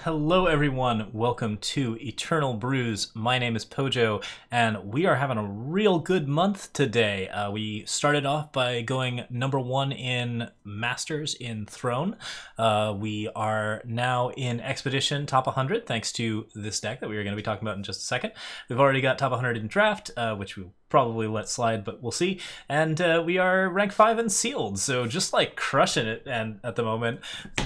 Hello, everyone. Welcome to Eternal Brews. My name is Pojo, and we are having a real good month today. We started off by going #1 in Masters in Throne. We are now in Expedition top 100, thanks to this deck that we are going to be talking about in just a second. We've already got top 100 in Draft, which we probably let slide, but we'll see. And we are rank 5 and sealed, so just like crushing it and at the moment.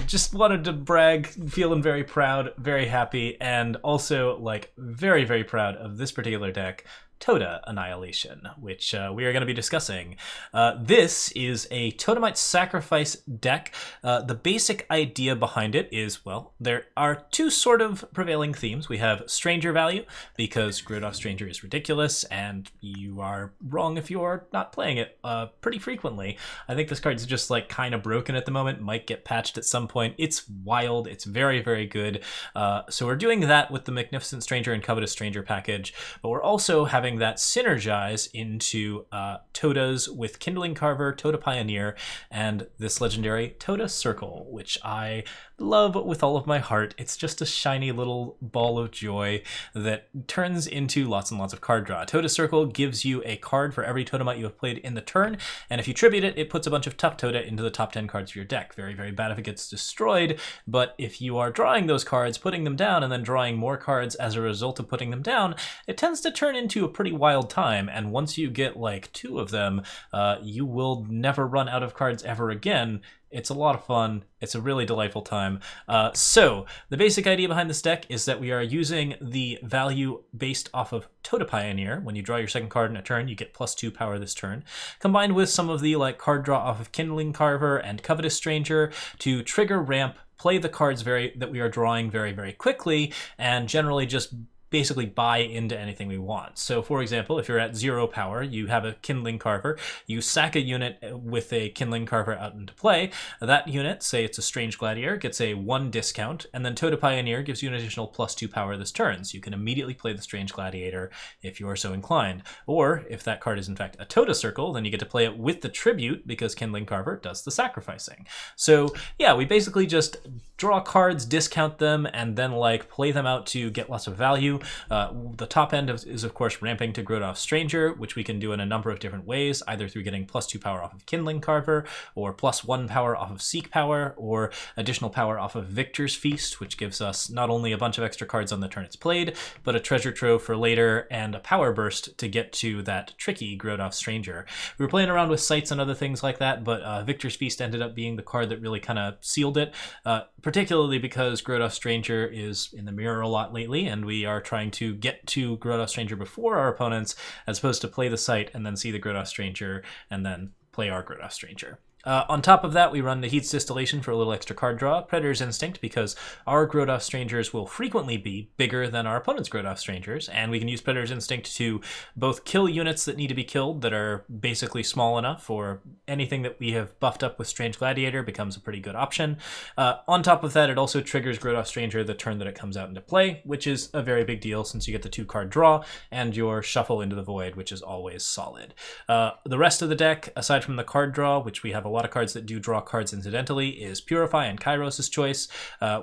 Just wanted to brag, feeling very proud, very happy, and also like very, very proud of this particular deck, Tota Annihilation, which we are going to be discussing. This is a Totemite Sacrifice deck. The basic idea behind it is, well, there are two sort of prevailing themes. We have Stranger value, because Grodov Stranger is ridiculous, and you are wrong if you're not playing it pretty frequently. I think this card's just like kind of broken at the moment, might get patched at some point. It's wild, it's very, very good. So we're doing that with the Magnificent Stranger and Covetous Stranger package, but we're also having that synergize into Totas with Kindling Carver, Tota Pioneer, and this legendary Tota Circle, which I love with all of my heart. It's just a shiny little ball of joy that turns into lots and lots of card draw. Tota Circle gives you a card for every Totemite you have played in the turn, and if you tribute it, it puts a bunch of tough Tota into the top 10 cards of your deck. Very, very bad if it gets destroyed, but if you are drawing those cards, putting them down, and then drawing more cards as a result of putting them down, it tends to turn into a pretty wild time, and once you get like 2 of them, you will never run out of cards ever again. It's a lot of fun. It's a really delightful time. So the basic idea behind this deck is that we are using the value based off of Tota Pioneer. When you draw your second card in a turn, you get +2 power this turn, combined with some of the like card draw off of Kindling Carver and Covetous Stranger to trigger ramp, play the cards that we are drawing very, very quickly, and generally just basically buy into anything we want. So for example, if you're at 0 power, you have a Kindling Carver, you sack a unit with a Kindling Carver out into play. That unit, say it's a Strange Gladiator, gets a 1 discount, and then Tota Pioneer gives you an additional +2 power this turn, so you can immediately play the Strange Gladiator if you are so inclined. Or if that card is in fact a Tota Circle, then you get to play it with the Tribute, because Kindling Carver does the sacrificing. So yeah, we basically just draw cards, discount them, and then like play them out to get lots of value. The top end is of course ramping to Grodov Stranger, which we can do in a number of different ways, either through getting +2 power off of Kindling Carver, or +1 power off of Seek Power, or additional power off of Victor's Feast, which gives us not only a bunch of extra cards on the turn it's played, but a treasure trove for later and a power burst to get to that tricky Grodov Stranger. We were playing around with sights and other things like that, but Victor's Feast ended up being the card that really kind of sealed it, particularly because Grodov Stranger is in the mirror a lot lately, and we are trying to get to Grodov Stranger before our opponents, as opposed to play the sight and then see the Grodov Stranger and then play our Grodov Stranger. On top of that, we run the Heat's Distillation for a little extra card draw, Predator's Instinct, because our Grodov Strangers will frequently be bigger than our opponent's Grodov Strangers, and we can use Predator's Instinct to both kill units that need to be killed that are basically small enough, or anything that we have buffed up with Strange Gladiator becomes a pretty good option. On top of that, it also triggers Grodov Stranger the turn that it comes out into play, which is a very big deal since you get the 2-card draw and your Shuffle into the Void, which is always solid. The rest of the deck, aside from the card draw, which we have a lot of cards that do draw cards incidentally, is Purify and Kairos' Choice.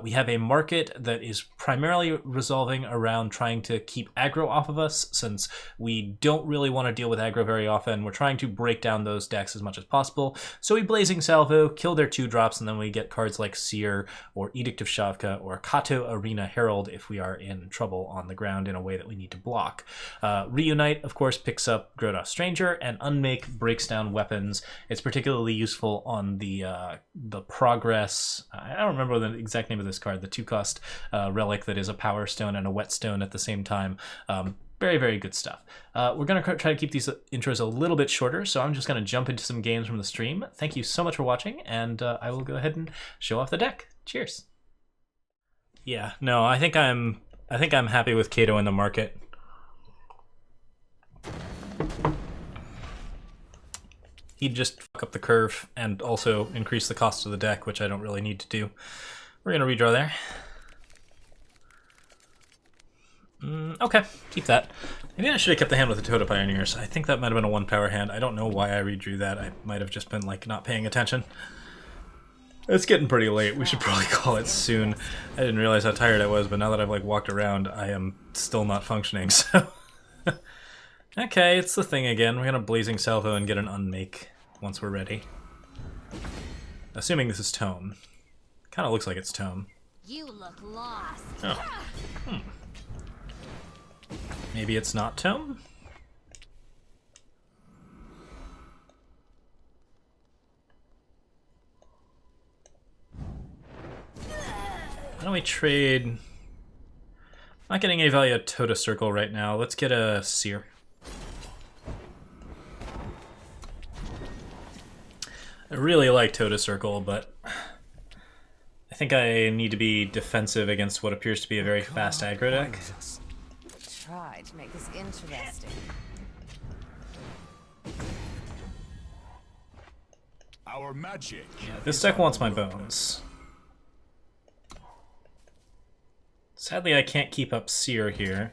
We have a market that is primarily resolving around trying to keep aggro off of us, since we don't really want to deal with aggro very often. We're trying to break down those decks as much as possible. So we Blazing Salvo, kill their 2-drops, and then we get cards like Seer or Edict of Shavka or Kato Arena Herald if we are in trouble on the ground in a way that we need to block. Reunite, of course, picks up Grodov Stranger, and Unmake breaks down weapons. It's particularly useful on the Progress, I don't remember the exact name of this card, the 2-cost relic that is a Power Stone and a Whetstone at the same time. Very, very good stuff. We're going to try to keep these intros a little bit shorter, so I'm just going to jump into some games from the stream. Thank you so much for watching, and I will go ahead and show off the deck. Cheers. Yeah, no, I think I'm happy with Kato in the market. He'd just fuck up the curve and also increase the cost of the deck, which I don't really need to do. We're going to redraw there. Okay, keep that. Maybe I should have kept the hand with the Tota Pioneers. I think that might have been a 1-power hand. I don't know why I redrew that. I might have just been like not paying attention. It's getting pretty late. We should probably call it soon. I didn't realize how tired I was, but now that I've like walked around, I am still not functioning, so... Okay, it's the thing again. We're gonna Blazing Salvo and get an unmake once we're ready. Assuming this is Tome. Kinda looks like it's Tome. You look lost. Oh. Maybe it's not Tome? Why don't we trade... I'm not getting any value at Tota Circle right now. Let's get a Seer. I really like Tota Circle, but I think I need to be defensive against what appears to be a very fast aggro deck. Try to make this interesting. Our magic. Yeah, this deck wants my bones. Sadly, I can't keep up Seer here.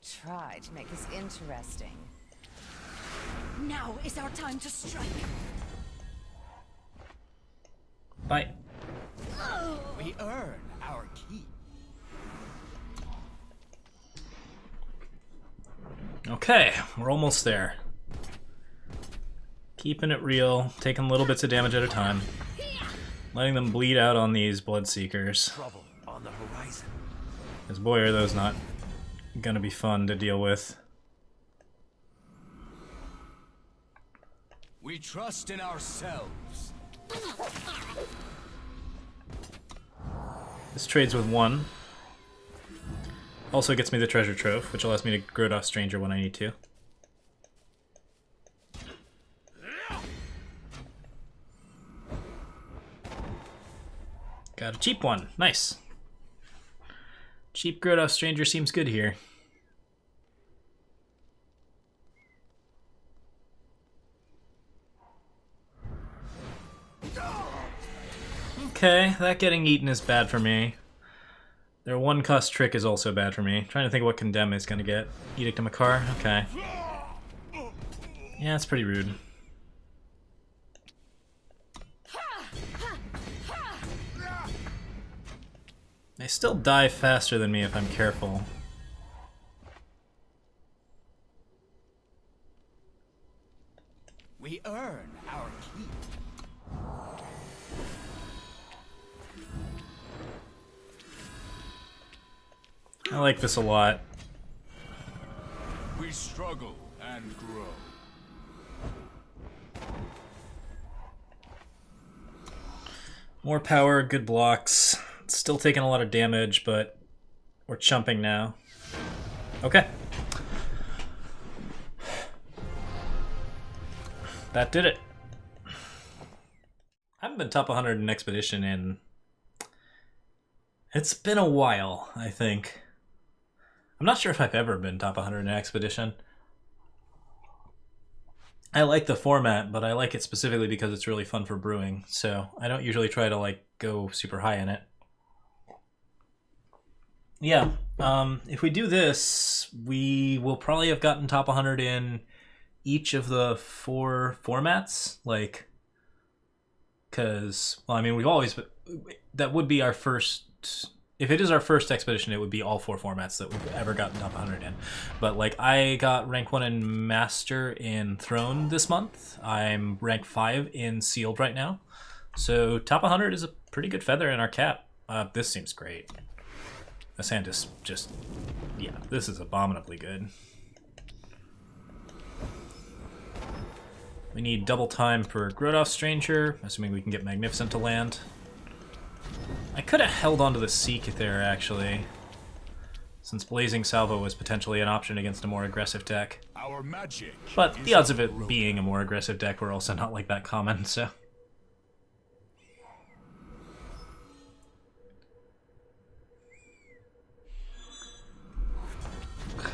Try to make this interesting. Now is our time to strike. Bye. We earn our keep. Okay, we're almost there. Keeping it real, taking little bits of damage at a time. Letting them bleed out on these Bloodseekers. Trouble on the horizon. Because boy, are those not gonna be fun to deal with. We trust in ourselves. This trades with 1. Also gets me the Treasure Trove, which allows me to Growed Off Stranger when I need to. Got a cheap one. Nice. Cheap Growed Off Stranger seems good here. Okay, that getting eaten is bad for me. Their 1-cost trick is also bad for me. Trying to think of what Condemn is gonna get. Edict of Makar? Okay. Yeah, it's pretty rude. They still die faster than me if I'm careful. We earn our keep. I like this a lot. We struggle and grow. More power, good blocks. Still taking a lot of damage, but we're chumping now. Okay. That did it. I haven't been top 100 in Expedition in... It's been a while, I think. I'm not sure if I've ever been top 100 in Expedition. I like the format, but I like it specifically because it's really fun for brewing, so I don't usually try to like go super high in it. Yeah, if we do this, we will probably have gotten top 100 in each of the 4 formats, like, because, well, I mean, we've always, that would be our first, if it is our first Expedition, it would be all 4 formats that we've ever gotten top 100 in. But, like, I got rank 1 in Master in Throne this month. I'm rank 5 in Sealed right now. So top 100 is a pretty good feather in our cap. This seems great. This hand is just, yeah, this is abominably good. We need double time for Growed Off Stranger, assuming we can get Magnificent to land. I could have held onto the Seek there, actually, since Blazing Salvo was potentially an option against a more aggressive deck. Our magic. But the odds of it being a more aggressive deck were also not like that common, so...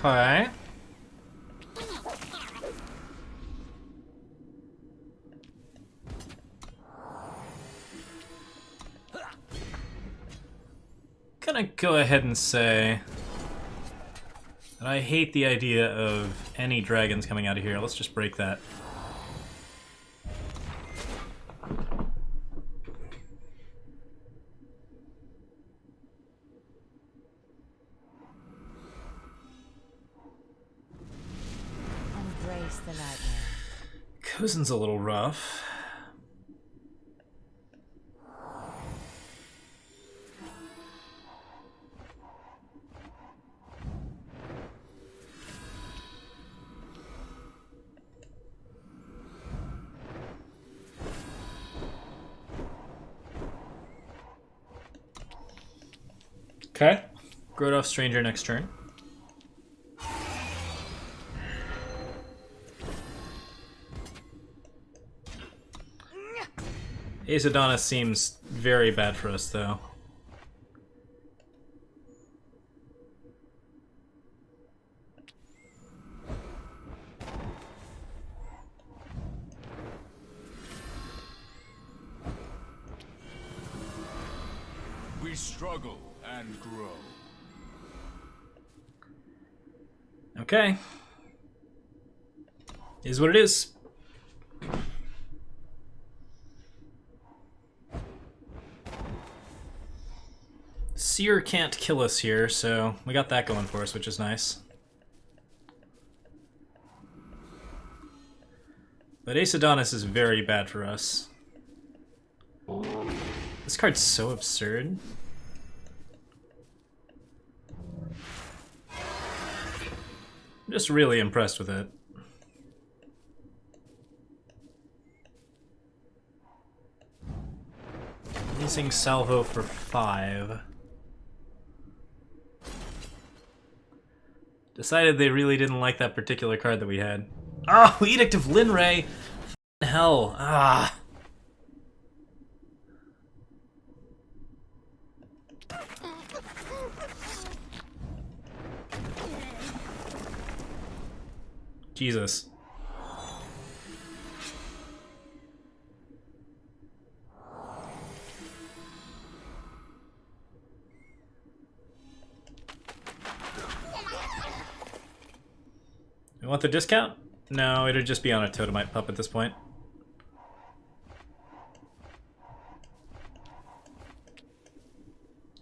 Okay. Gonna go ahead and say And I hate the idea of any dragons coming out of here. Let's just break that. Embrace the nightmare. Cozen's a little rough. Okay. Grodov Stranger next turn. Ace Adonis seems very bad for us, though. We struggle and grow. Okay. Is what it is. Seer can't kill us here, so we got that going for us, which is nice. But Ace Adonis is very bad for us. This card's so absurd. I'm just really impressed with it. Using Salvo for 5. Decided they really didn't like that particular card that we had. Oh, Edict of Linray! Hell. Ah. Jesus. You want the discount? No, it'd just be on a Totemite Pup at this point.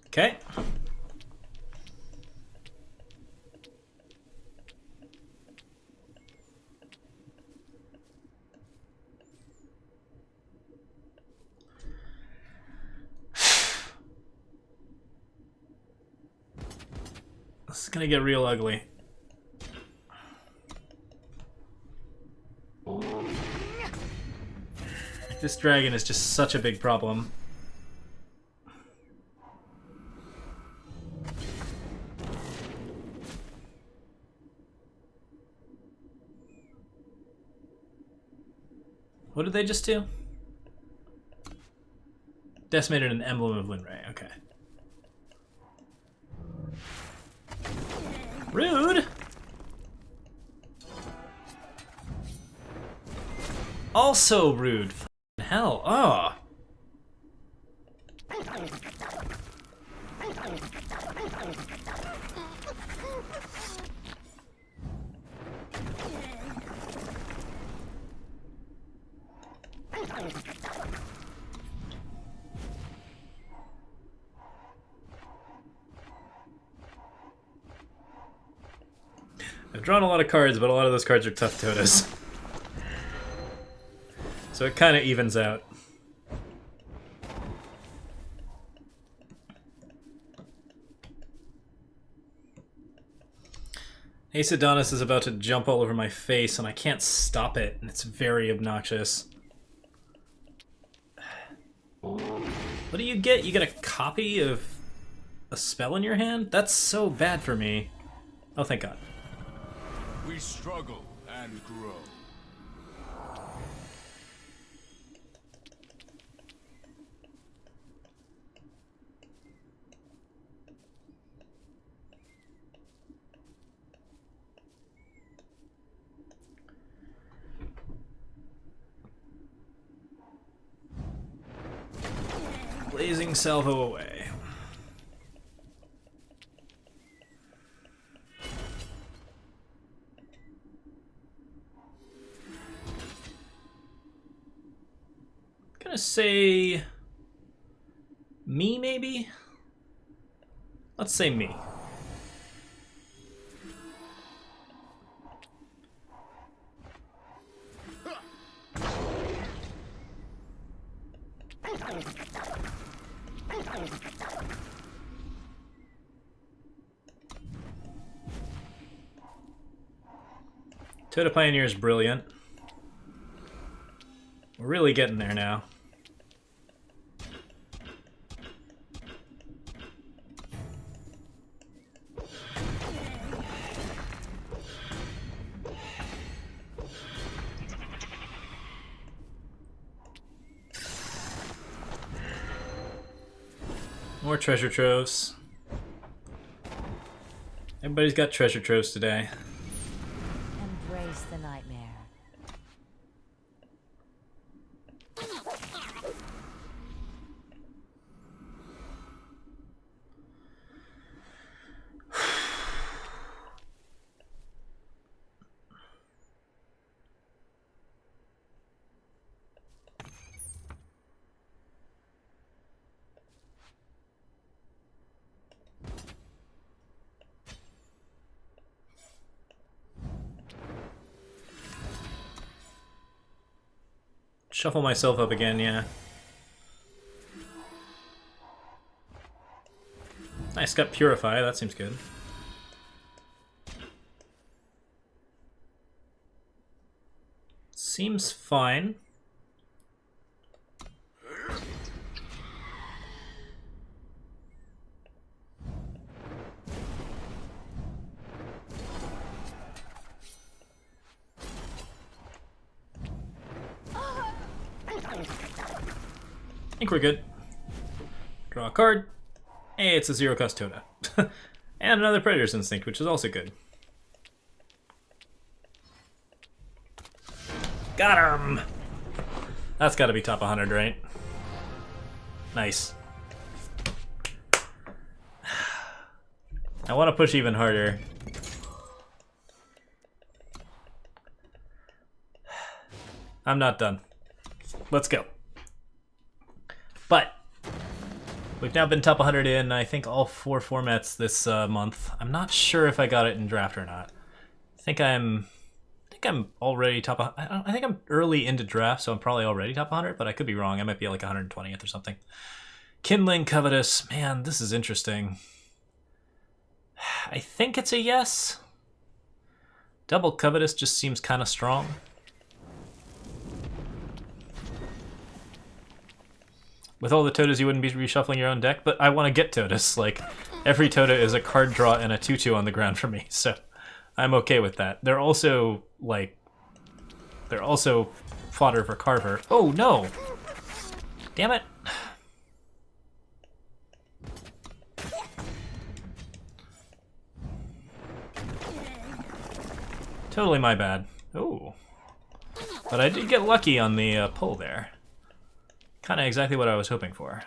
Okay. This is gonna get real ugly. This dragon is just such a big problem. What did they just do? Decimated an emblem of Linray, okay. Rude! Also rude. F***ing hell. Oh. I've drawn a lot of cards, but a lot of those cards are tough Totas. So it kind of evens out. Ace Adonis is about to jump all over my face, and I can't stop it, and it's very obnoxious. What do you get? You get a copy of a spell in your hand? That's so bad for me. Oh, thank God. We struggle and grow. Blazing Salvo away. gonna say me, maybe? Let's say me. Tota Pioneer is brilliant. We're really getting there now. More treasure troves. Everybody's got treasure troves today. Embrace the nightmare. Shuffle myself up again, yeah. Nice, got Purify, that seems good. Seems fine. I think we're good. Draw a card. Hey, it's a 0-cost Tota. And another Predator's Instinct, which is also good. Got him! That's gotta be top 100, right? Nice. I want to push even harder. I'm not done. Let's go. But we've now been top 100 in, I think, all 4 formats this month. I'm not sure if I got it in draft or not. I think I'm already top. I think I'm early into draft, so I'm probably already top 100. But I could be wrong. I might be like 120th or something. Kindling Covetous, man, this is interesting. I think it's a yes. Double Covetous just seems kind of strong. With all the Totas, you wouldn't be reshuffling your own deck, but I want to get Totas. Like, every Tota is a card draw and a 2/2 on the ground for me, so I'm okay with that. They're also, like, fodder for Carver. Oh, no! Damn it! Totally my bad. Oh. But I did get lucky on the pull there. Kind of exactly what I was hoping for.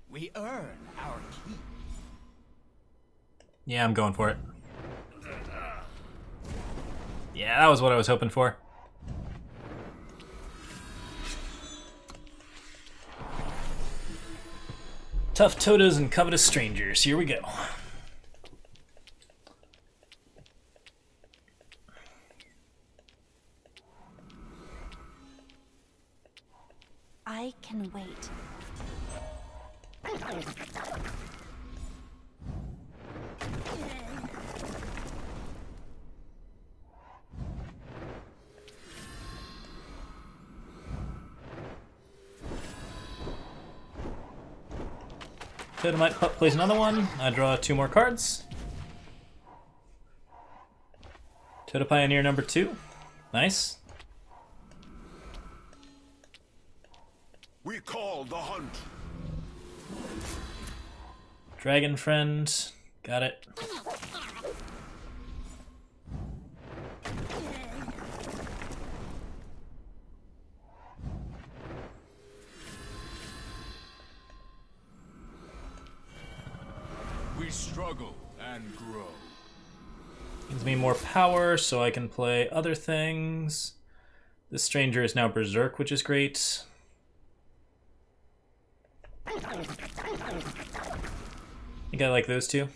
We earn our keep. Yeah, I'm going for it. Yeah, that was what I was hoping for. Tough Totas and Covetous Strangers. Here we go. I can wait. Tota might plays another one. I draw 2 more cards. Tota Pioneer number 2. Nice. We call the hunt. Dragon Friend. Got it. struggle and grow. Gives me more power so I can play other things. This stranger is now berserk, which is great. I think I like those two.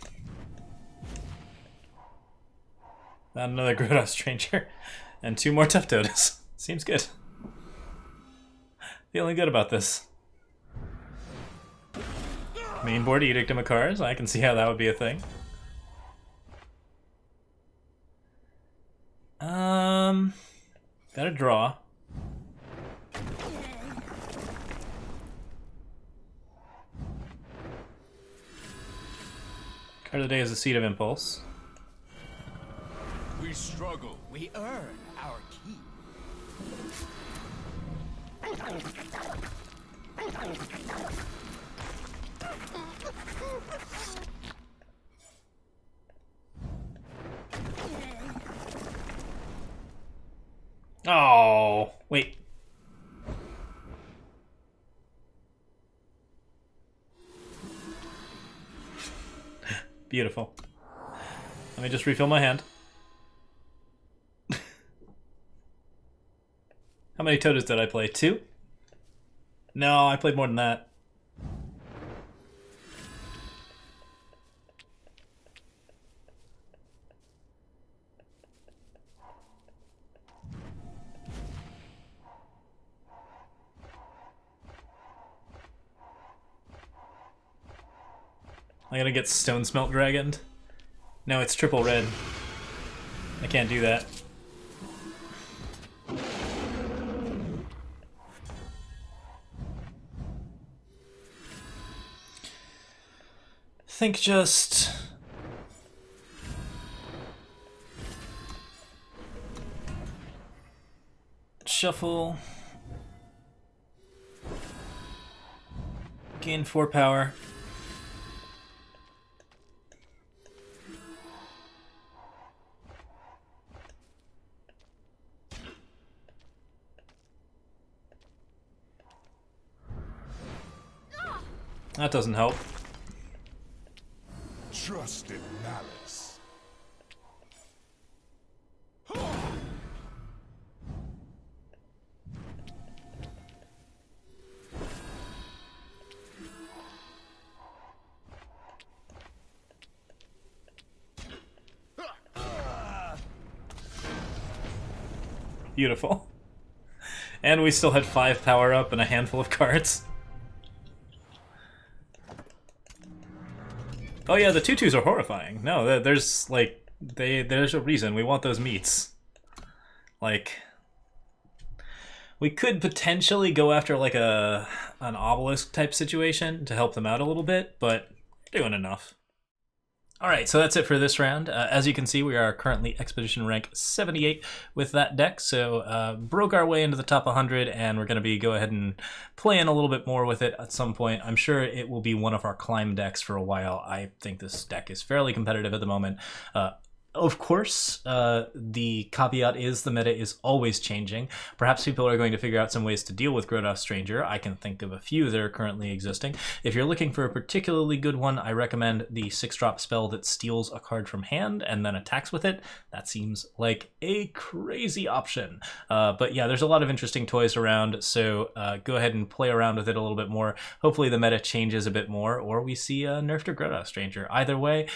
Found another Grodos stranger. And 2 more tough Totas. Seems good. Feeling good about this. Main board Edict of Makars. I can see how that would be a thing. Gotta draw. Card of the day is the Seed of Impulse. We struggle. We earn our keep. Oh, wait. Beautiful. Let me just refill my hand. How many Totas did I play? 2? No, I played more than that. I'm gonna get Stone Smelt Dragoned. No, it's triple red. I can't do that. Think just... Shuffle. Gain 4 power. That doesn't help. Trust in malice. Beautiful. And we still had 5 power up and a handful of cards. Oh yeah, the 2/2s are horrifying. No, there's like there's a reason we want those meats. Like, we could potentially go after like an obelisk type situation to help them out a little bit, but we're doing enough. All right, so that's it for this round. As you can see, we are currently Expedition rank 78 with that deck, so broke our way into the top 100, and we're going to go ahead and play in a little bit more with it at some point. I'm sure it will be one of our climb decks for a while. I think this deck is fairly competitive at the moment. Of course, the caveat is the meta is always changing. Perhaps people are going to figure out some ways to deal with Grodos Stranger. I can think of a few that are currently existing. If you're looking for a particularly good one, I recommend the 6-drop spell that steals a card from hand and then attacks with it. That seems like a crazy option. But yeah, there's a lot of interesting toys around, so go ahead and play around with it a little bit more. Hopefully the meta changes a bit more, or we see a nerf to Grodos Stranger. Either way,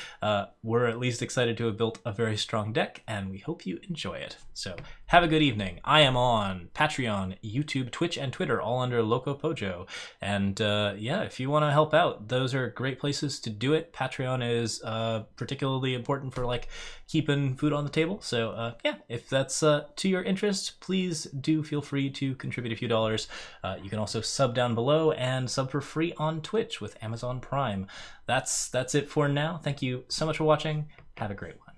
we're at least excited to have built a very strong deck, and we hope you enjoy it. So have a good evening. I am on Patreon, YouTube, Twitch, and Twitter, all under Loco Pojo. And yeah, if you want to help out, those are great places to do it. Patreon is particularly important for like keeping food on the table. So yeah, if that's to your interest, please do feel free to contribute a few dollars. You can also sub down below and sub for free on Twitch with Amazon Prime. That's it for now. Thank you so much for watching. Have a great one.